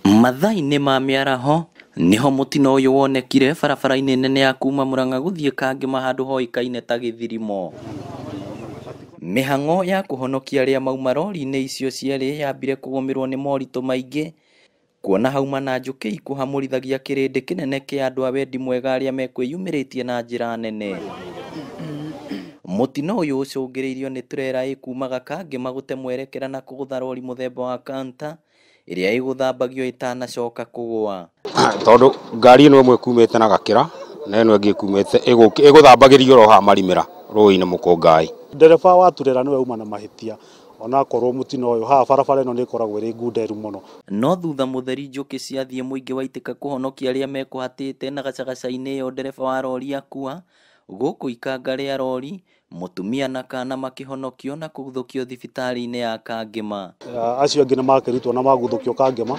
Mathaa-inĩ ma mĩaraho niho mutino ũyũ wonekire barabara-inĩ nene ya kuma Murang'a gũthiĩ Kangema handũ hoĩkaine ta Gĩthirimo. Mĩhang'o ya kũhonokia arĩa mauma rori-inĩ icio cierĩ yambire kũgũmĩrwo nĩ moritũ maingĩ, kuona hauma na njũkĩ ikũhamũrithagia kĩrĩndĩ kĩnene kĩa andũ a wendi mwega arĩa mekwĩyumĩrĩtie na njĩra nene. Mutino ũyũ ũcũngĩrĩirio nĩ turera ĩkumaga Kangema gũte mwerekera na kũgũtha rori mũthemba wa Canter ĩrĩa ĩgũthambagio ĩtanacoka kũgũa. Tondũ ngari ĩno ĩmwe ĩkumĩte na Gakĩra na ĩno ĩngĩ ĩkumĩte ĩgũthambagĩrio ro haha Marimĩra rũĩ-inĩ Mũkũngai. Ndereba wa turera nĩwe uma na mahĩtia, onakorwo mutino ũyũ haha barabara ĩno nĩ ĩkoragwo ĩrĩ ngunderu mũno. No thutha mũtheri njũkĩ ciathiĩ mũingĩ waitĩka kũhonokia arĩa mekũhatĩte na gacagaca-inĩ ĩyo ndereba wa rori akua, gũkũ ikanga rĩa rori, mũtumia na kana makĩhonokio na kũguthũkio thibitarĩ-inĩ ya Kangema. Acio angĩ nĩ makĩrutwo na maguthũkio Kangema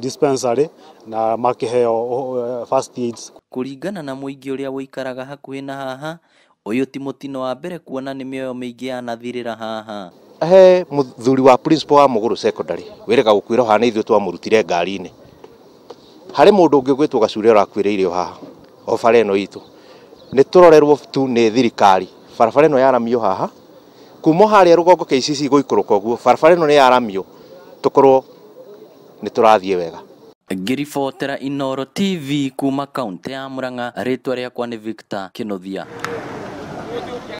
dispensary na makĩheo first aids. Kũringana na mũingĩ ũrĩa wũikaraga hakuhĩ na haha, ũyũ ti mũtino wa mbere kuona nĩ mĩoyo mĩingĩ yanathirĩra haha. He mũthuri wa principal wa Mũgũrũ secondary wĩrĩga gũkwĩra haha nĩ ithuĩ twamũrutire ngari-inĩ. Harĩ mũndũ ũngĩ gwĩtwo Gacure ũrakuĩrĩire haha o bara ĩno itũ. Nĩ tũrorerwo tu nĩ thirikari, barabara ĩno yaramio haha kuma harĩa rũgongo KCC gũikũrũka ũguo, barabara ĩno nĩ yaramio tũkorwo nĩ tũrathiĩ wega. Ngĩribotera Inooro TV kuma kaunti ya Murang'a, rĩtwa rĩakwa nĩ Victor Kĩnuthia.